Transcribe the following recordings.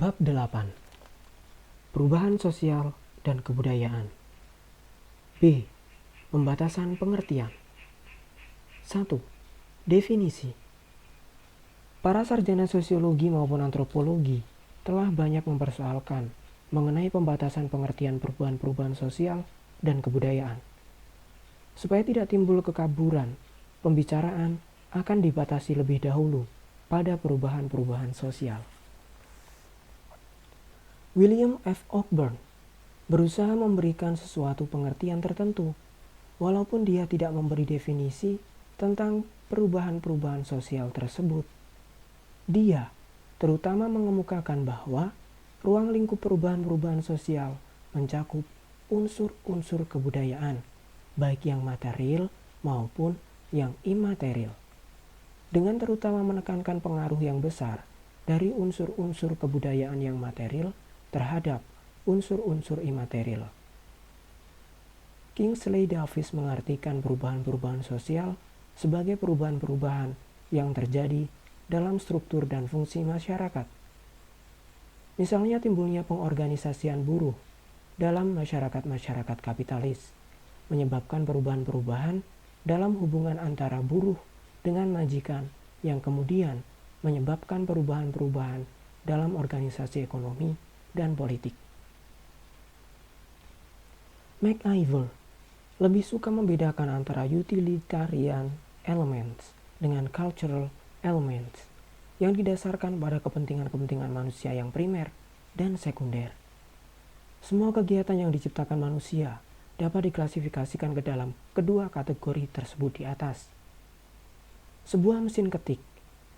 Bab 8. Perubahan sosial dan kebudayaan. B. Pembatasan pengertian. 1. Definisi. Para sarjana sosiologi maupun antropologi telah banyak mempersoalkan mengenai pembatasan pengertian perubahan-perubahan sosial dan kebudayaan. Supaya tidak timbul kekaburan, pembicaraan akan dibatasi lebih dahulu pada perubahan-perubahan sosial. William F. Cockburn berusaha memberikan sesuatu pengertian tertentu, walaupun dia tidak memberi definisi tentang perubahan-perubahan sosial tersebut. Dia terutama mengemukakan bahwa ruang lingkup perubahan-perubahan sosial mencakup unsur-unsur kebudayaan, baik yang material maupun yang imaterial, dengan terutama menekankan pengaruh yang besar dari unsur-unsur kebudayaan yang material terhadap unsur-unsur imaterial. Kingsley Davis mengartikan perubahan-perubahan sosial sebagai perubahan-perubahan yang terjadi dalam struktur dan fungsi masyarakat. Misalnya timbulnya pengorganisasian buruh dalam masyarakat-masyarakat kapitalis, menyebabkan perubahan-perubahan dalam hubungan antara buruh dengan majikan yang kemudian menyebabkan perubahan-perubahan dalam organisasi ekonomi dan politik. MacIver lebih suka membedakan antara utilitarian elements dengan cultural elements yang didasarkan pada kepentingan-kepentingan manusia yang primer dan sekunder. Semua kegiatan yang diciptakan manusia dapat diklasifikasikan ke dalam kedua kategori tersebut di atas. Sebuah mesin ketik,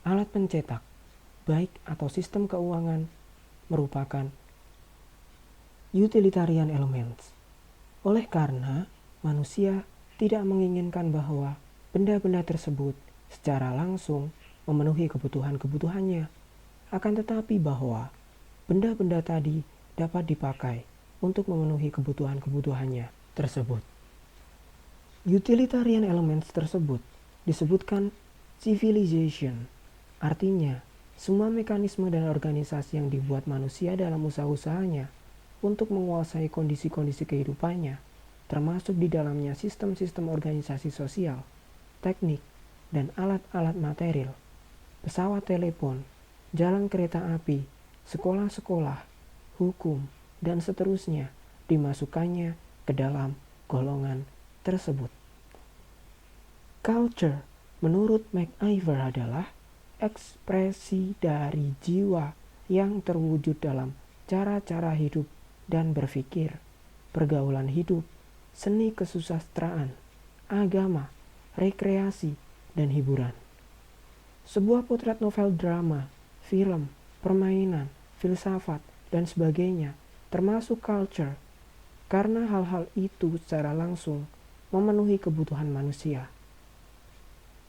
alat pencetak, baik atau sistem keuangan merupakan utilitarian elements. Oleh karena manusia tidak menginginkan bahwa benda-benda tersebut secara langsung memenuhi kebutuhan-kebutuhannya, akan tetapi bahwa benda-benda tadi dapat dipakai untuk memenuhi kebutuhan-kebutuhannya tersebut. Utilitarian elements tersebut disebutkan civilization, artinya semua mekanisme dan organisasi yang dibuat manusia dalam usaha-usahanya untuk menguasai kondisi-kondisi kehidupannya, termasuk di dalamnya sistem-sistem organisasi sosial, teknik, dan alat-alat material, pesawat telepon, jalan kereta api, sekolah-sekolah, hukum, dan seterusnya dimasukkannya ke dalam golongan tersebut. Culture, menurut MacIver, adalah ekspresi dari jiwa yang terwujud dalam cara-cara hidup dan berpikir, pergaulan hidup, seni kesusastraan, agama, rekreasi, dan hiburan. Sebuah potret novel drama, film, permainan, filsafat, dan sebagainya termasuk culture, karena hal-hal itu secara langsung memenuhi kebutuhan manusia.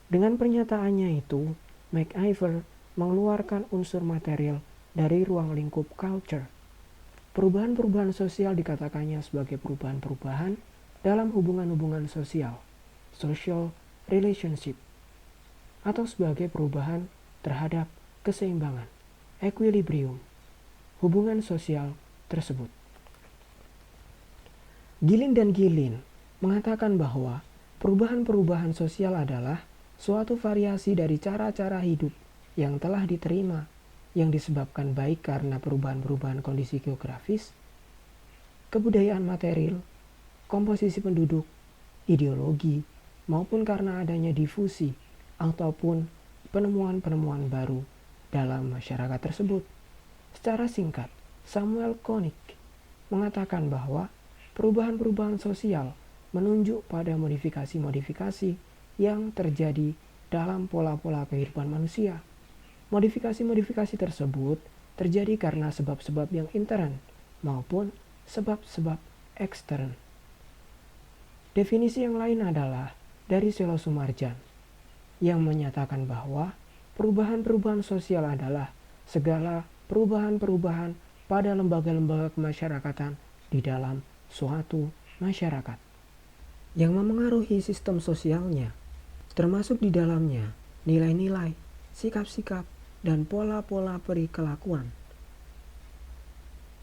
Dengan pernyataannya itu, MacIver mengeluarkan unsur material dari ruang lingkup culture. Perubahan-perubahan sosial dikatakannya sebagai perubahan-perubahan dalam hubungan-hubungan sosial, social relationship, atau sebagai perubahan terhadap keseimbangan, equilibrium, hubungan sosial tersebut. Gilin dan Gilin mengatakan bahwa perubahan-perubahan sosial adalah suatu variasi dari cara-cara hidup yang telah diterima, yang disebabkan baik karena perubahan-perubahan kondisi geografis, kebudayaan material, komposisi penduduk, ideologi, maupun karena adanya difusi ataupun penemuan-penemuan baru dalam masyarakat tersebut. Secara singkat, Samuel Koenig mengatakan bahwa perubahan-perubahan sosial menunjuk pada modifikasi-modifikasi yang terjadi dalam pola-pola kehidupan manusia. Modifikasi-modifikasi tersebut terjadi karena sebab-sebab yang intern maupun sebab-sebab ekstern. Definisi yang lain adalah dari Selo Sumarjan yang menyatakan bahwa perubahan-perubahan sosial adalah segala perubahan-perubahan pada lembaga-lembaga kemasyarakatan di dalam suatu masyarakat yang memengaruhi sistem sosialnya, termasuk di dalamnya nilai-nilai, sikap-sikap, dan pola-pola perikelakuan.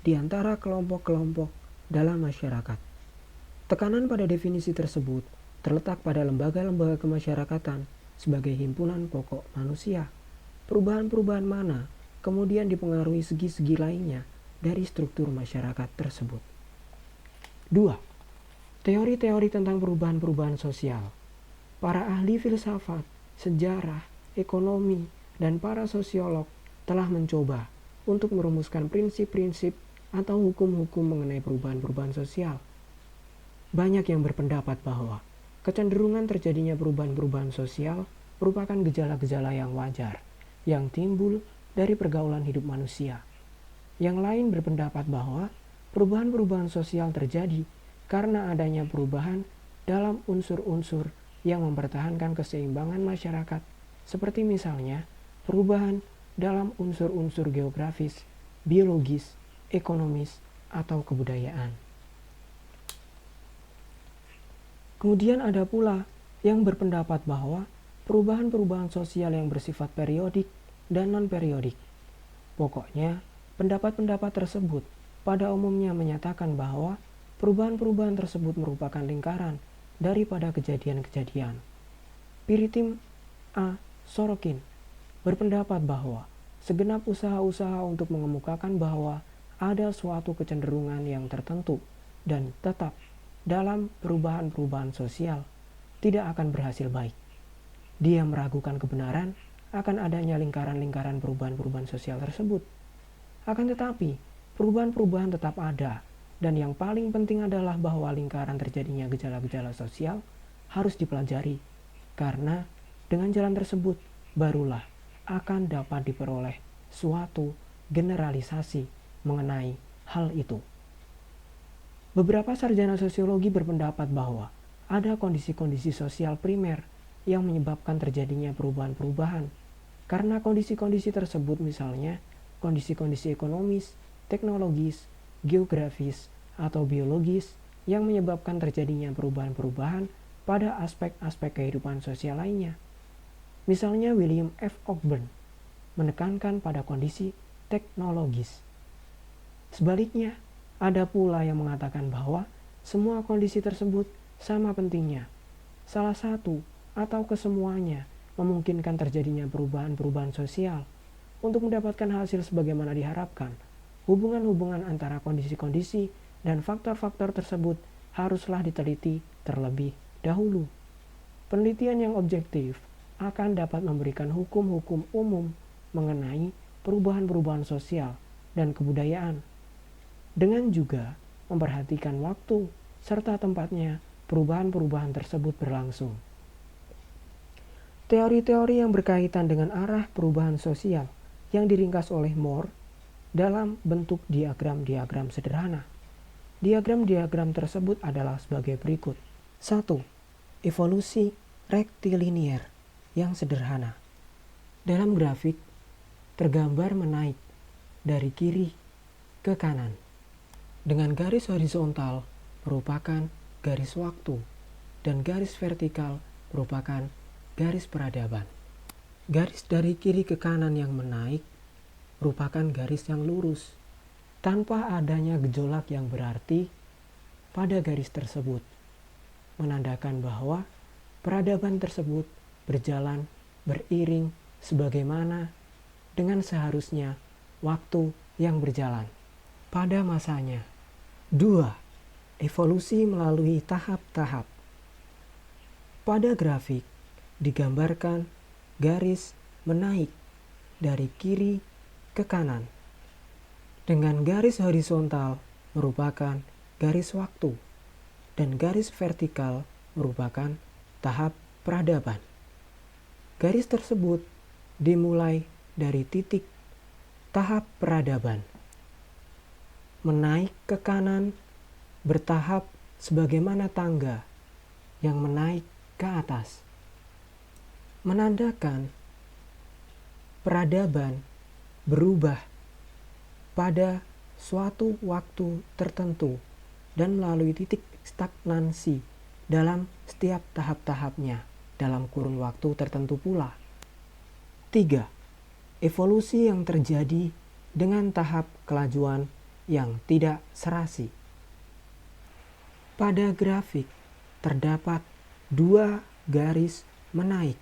di antara kelompok-kelompok dalam masyarakat. Tekanan pada definisi tersebut terletak pada lembaga-lembaga kemasyarakatan sebagai himpunan pokok manusia. Perubahan-perubahan mana kemudian dipengaruhi segi-segi lainnya dari struktur masyarakat tersebut. 2. Teori-teori tentang perubahan-perubahan sosial. Para ahli filsafat, sejarah, ekonomi, dan para sosiolog telah mencoba untuk merumuskan prinsip-prinsip atau hukum-hukum mengenai perubahan-perubahan sosial. Banyak yang berpendapat bahwa kecenderungan terjadinya perubahan-perubahan sosial merupakan gejala-gejala yang wajar, yang timbul dari pergaulan hidup manusia. Yang lain berpendapat bahwa perubahan-perubahan sosial terjadi karena adanya perubahan dalam unsur-unsur yang mempertahankan keseimbangan masyarakat, seperti misalnya perubahan dalam unsur-unsur geografis, biologis, ekonomis, atau kebudayaan. Kemudian ada pula yang berpendapat bahwa perubahan-perubahan sosial yang bersifat periodik dan non-periodik. Pokoknya, pendapat-pendapat tersebut pada umumnya menyatakan bahwa perubahan-perubahan tersebut merupakan lingkaran daripada kejadian-kejadian. Piritim A. Sorokin berpendapat bahwa segenap usaha-usaha untuk mengemukakan bahwa ada suatu kecenderungan yang tertentu dan tetap dalam perubahan-perubahan sosial tidak akan berhasil baik. Dia meragukan kebenaran akan adanya lingkaran-lingkaran perubahan-perubahan sosial tersebut. Akan tetapi, perubahan-perubahan tetap ada, dan yang paling penting adalah bahwa lingkaran terjadinya gejala-gejala sosial harus dipelajari, karena dengan jalan tersebut barulah akan dapat diperoleh suatu generalisasi mengenai hal itu. Beberapa sarjana sosiologi berpendapat bahwa ada kondisi-kondisi sosial primer yang menyebabkan terjadinya perubahan-perubahan. Karena kondisi-kondisi tersebut misalnya kondisi-kondisi ekonomis, teknologis, geografis, atau biologis yang menyebabkan terjadinya perubahan-perubahan pada aspek-aspek kehidupan sosial lainnya. Misalnya William F. Ogburn menekankan pada kondisi teknologis. Sebaliknya, ada pula yang mengatakan bahwa semua kondisi tersebut sama pentingnya. Salah satu atau kesemuanya memungkinkan terjadinya perubahan-perubahan sosial. Untuk mendapatkan hasil sebagaimana diharapkan, hubungan-hubungan antara kondisi-kondisi dan faktor-faktor tersebut haruslah diteliti terlebih dahulu. Penelitian yang objektif akan dapat memberikan hukum-hukum umum mengenai perubahan-perubahan sosial dan kebudayaan, dengan juga memperhatikan waktu serta tempatnya perubahan-perubahan tersebut berlangsung. Teori-teori yang berkaitan dengan arah perubahan sosial yang diringkas oleh Moore dalam bentuk diagram-diagram sederhana. Diagram-diagram tersebut adalah sebagai berikut. 1. Evolusi rektilinear yang sederhana. Dalam grafik, tergambar menaik dari kiri ke kanan, dengan garis horizontal merupakan garis waktu dan garis vertikal merupakan garis peradaban. Garis dari kiri ke kanan yang menaik merupakan garis yang lurus tanpa adanya gejolak yang berarti pada garis tersebut, menandakan bahwa peradaban tersebut berjalan beriring sebagaimana dengan seharusnya waktu yang berjalan pada masanya. 2. Evolusi melalui tahap-tahap. Pada grafik digambarkan garis menaik dari kiri ke kanan, dengan garis horizontal merupakan garis waktu dan garis vertikal merupakan tahap peradaban. Garis tersebut dimulai dari titik tahap peradaban, menaik ke kanan bertahap sebagaimana tangga yang menaik ke atas, menandakan peradaban berubah pada suatu waktu tertentu dan melalui titik stagnansi dalam setiap tahap-tahapnya dalam kurun waktu tertentu pula. 3. Evolusi yang terjadi dengan tahap kelajuan yang tidak serasi. Pada grafik terdapat dua garis menaik.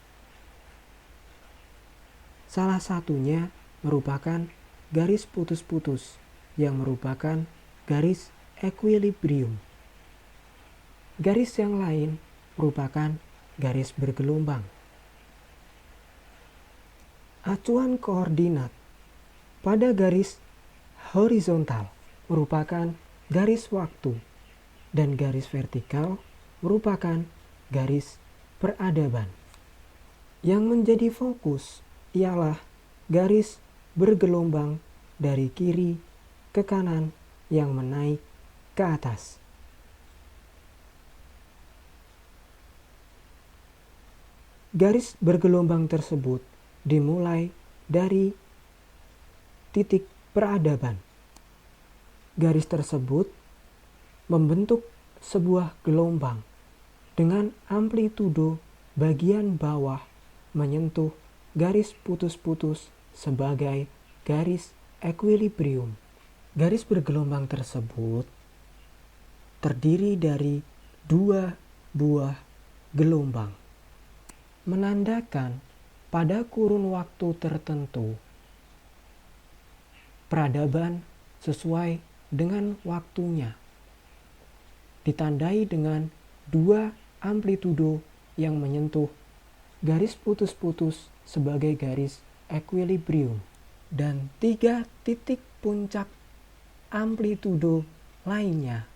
Salah satunya merupakan garis putus-putus yang merupakan garis equilibrium. Garis yang lain merupakan garis bergelombang. Acuan koordinat pada garis horizontal merupakan garis waktu dan garis vertikal merupakan garis peradaban. Yang menjadi fokus ialah garis bergelombang dari kiri ke kanan yang menaik ke atas. Garis bergelombang tersebut dimulai dari titik peradaban. Garis tersebut membentuk sebuah gelombang dengan amplitudo bagian bawah menyentuh garis putus-putus sebagai garis equilibrium. Garis bergelombang tersebut terdiri dari dua buah gelombang, menandakan pada kurun waktu tertentu peradaban sesuai dengan waktunya, ditandai dengan dua amplitudo yang menyentuh garis putus-putus sebagai garis equilibrium dan tiga titik puncak amplitudo lainnya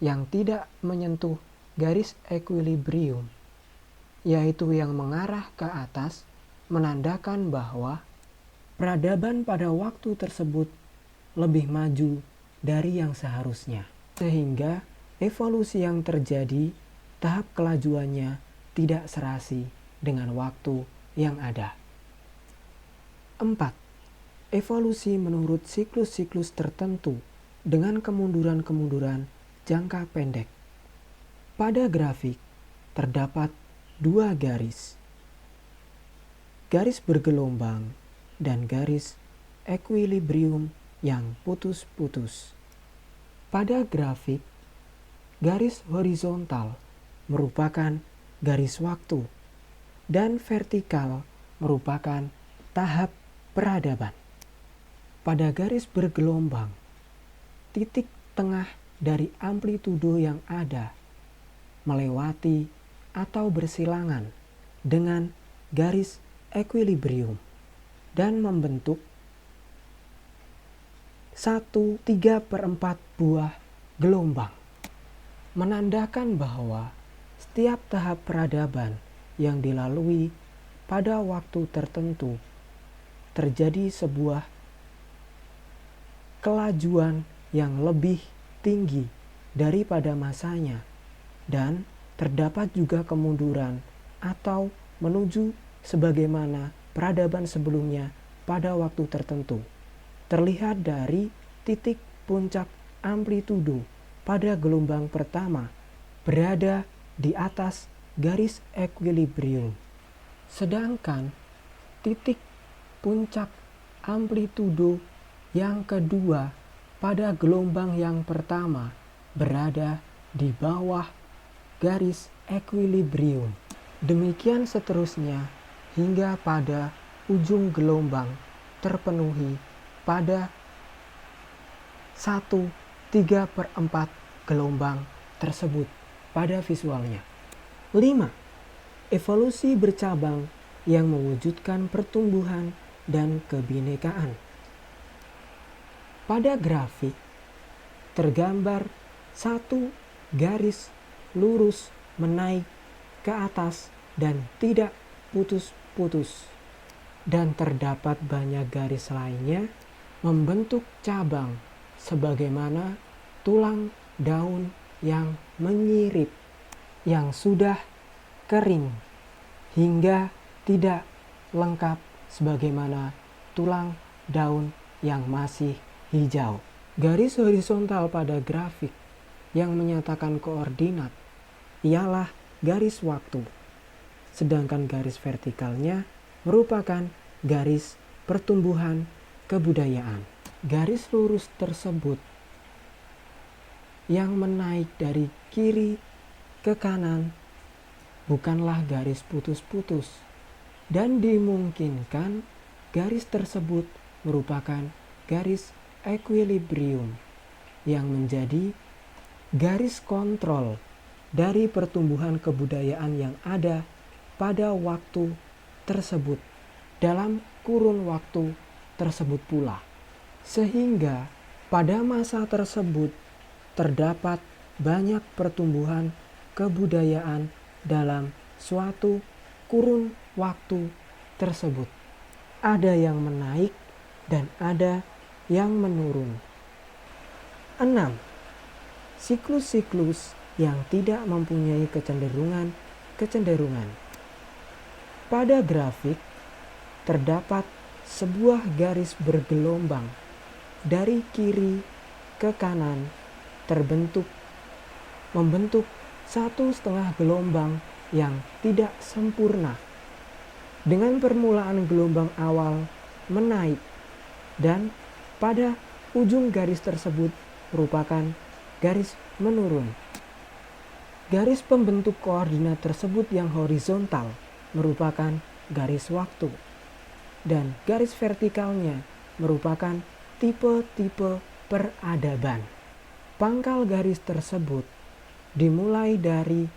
yang tidak menyentuh garis equilibrium, yaitu yang mengarah ke atas, menandakan bahwa peradaban pada waktu tersebut lebih maju dari yang seharusnya, sehingga evolusi yang terjadi tahap kelajuannya tidak serasi dengan waktu yang ada. 4. Evolusi menurut siklus-siklus tertentu dengan kemunduran-kemunduran jangka pendek. Pada grafik terdapat dua garis, garis bergelombang dan garis equilibrium yang putus-putus. Pada grafik, garis horizontal merupakan garis waktu dan vertikal merupakan tahap peradaban. Pada garis bergelombang, titik tengah dari amplitudo yang ada melewati atau bersilangan dengan garis equilibrium dan membentuk 1/3/4 buah gelombang, menandakan bahwa setiap tahap peradaban yang dilalui pada waktu tertentu terjadi sebuah kelajuan yang lebih tinggi daripada masanya dan terdapat juga kemunduran atau menuju sebagaimana peradaban sebelumnya pada waktu tertentu. Terlihat dari titik puncak amplitudo pada gelombang pertama berada di atas garis equilibrium. Sedangkan titik puncak amplitudo yang kedua pada gelombang yang pertama berada di bawah garis equilibrium. Demikian seterusnya hingga pada ujung gelombang terpenuhi pada 1/3/4 gelombang tersebut pada visualnya. 5. Evolusi bercabang yang mewujudkan pertumbuhan dan kebinekaan. Pada grafik tergambar satu garis lurus menaik ke atas dan tidak putus-putus, dan terdapat banyak garis lainnya membentuk cabang sebagaimana tulang daun yang menyirip yang sudah kering hingga tidak lengkap sebagaimana tulang daun yang masih hijau. Garis horizontal pada grafik yang menyatakan koordinat ialah garis waktu, sedangkan garis vertikalnya merupakan garis pertumbuhan kebudayaan. Garis lurus tersebut yang menaik dari kiri ke kanan bukanlah garis putus-putus, dan dimungkinkan garis tersebut merupakan garis equilibrium yang menjadi garis kontrol dari pertumbuhan kebudayaan yang ada pada waktu tersebut dalam kurun waktu tersebut pula. Sehingga pada masa tersebut terdapat banyak pertumbuhan kebudayaan dalam suatu kurun waktu tersebut. Ada yang menaik dan ada yang menurun. 6. Siklus-siklus yang tidak mempunyai kecenderungan. Pada grafik terdapat sebuah garis bergelombang dari kiri ke kanan membentuk 1,5 gelombang yang tidak sempurna, dengan permulaan gelombang awal menaik dan pada ujung garis tersebut merupakan garis menurun. Garis pembentuk koordinat tersebut yang horizontal merupakan garis waktu, dan garis vertikalnya merupakan tipe-tipe peradaban. Pangkal garis tersebut dimulai dari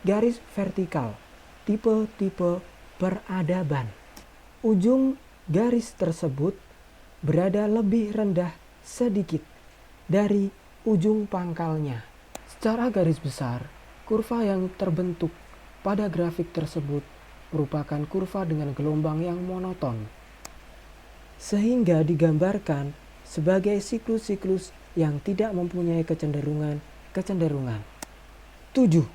garis vertikal, tipe-tipe peradaban. Ujung garis tersebut berada lebih rendah sedikit dari ujung pangkalnya. Secara garis besar, kurva yang terbentuk pada grafik tersebut merupakan kurva dengan gelombang yang monoton, sehingga digambarkan sebagai siklus-siklus yang tidak mempunyai kecenderungan. 7.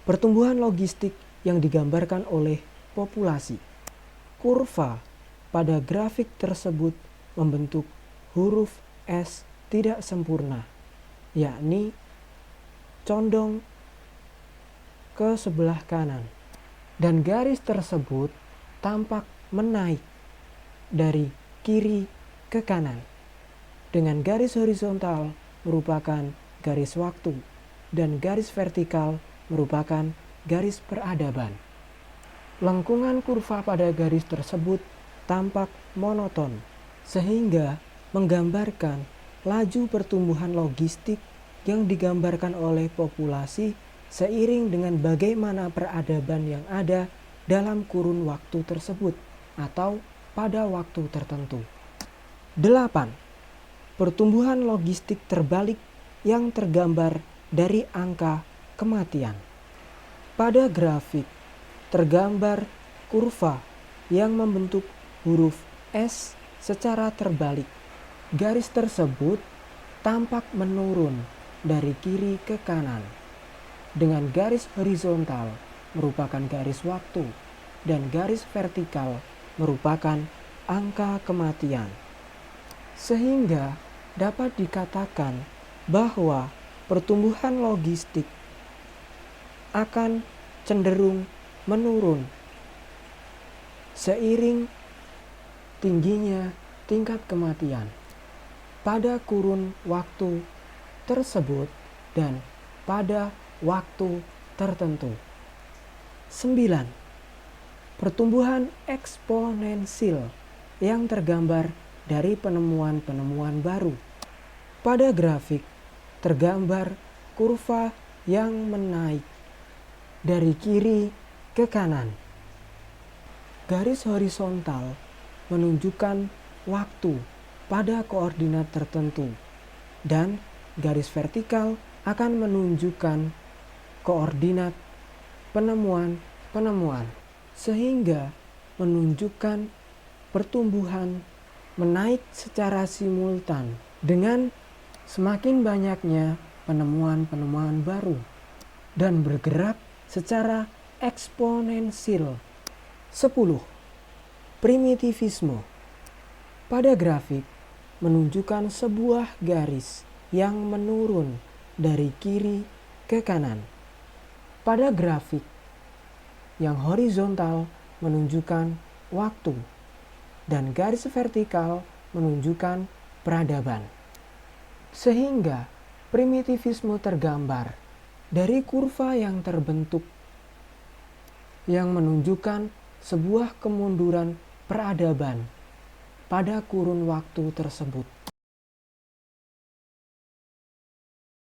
Pertumbuhan logistik yang digambarkan oleh populasi. Kurva pada grafik tersebut membentuk huruf S tidak sempurna, yakni condong ke sebelah kanan, dan garis tersebut tampak menaik dari kiri ke kanan, dengan garis horizontal merupakan garis waktu dan garis vertikal merupakan garis peradaban. Lengkungan kurva pada garis tersebut tampak monoton, sehingga menggambarkan laju pertumbuhan logistik yang digambarkan oleh populasi seiring dengan bagaimana peradaban yang ada dalam kurun waktu tersebut atau pada waktu tertentu. 8. Pertumbuhan logistik terbalik yang tergambar dari angka kematian. Pada grafik tergambar kurva yang membentuk huruf S secara terbalik. Garis tersebut tampak menurun dari kiri ke kanan, dengan garis horizontal merupakan garis waktu dan garis vertikal merupakan angka kematian. Sehingga dapat dikatakan bahwa pertumbuhan logistik akan cenderung menurun seiring tingginya tingkat kematian pada kurun waktu tersebut dan pada waktu tertentu. 9. Pertumbuhan eksponensial yang tergambar dari penemuan-penemuan baru. Pada grafik tergambar kurva yang menaik dari kiri ke kanan. Garis horizontal menunjukkan waktu pada koordinat tertentu, dan garis vertikal akan menunjukkan koordinat penemuan-penemuan, sehingga menunjukkan pertumbuhan menaik secara simultan dengan semakin banyaknya penemuan-penemuan baru dan bergerak secara eksponensial. 10. Primitivisme. Pada grafik menunjukkan sebuah garis yang menurun dari kiri ke kanan. Pada grafik yang horizontal menunjukkan waktu dan garis vertikal menunjukkan peradaban. Sehingga Primitivisme tergambar dari kurva yang terbentuk yang menunjukkan sebuah kemunduran peradaban pada kurun waktu tersebut.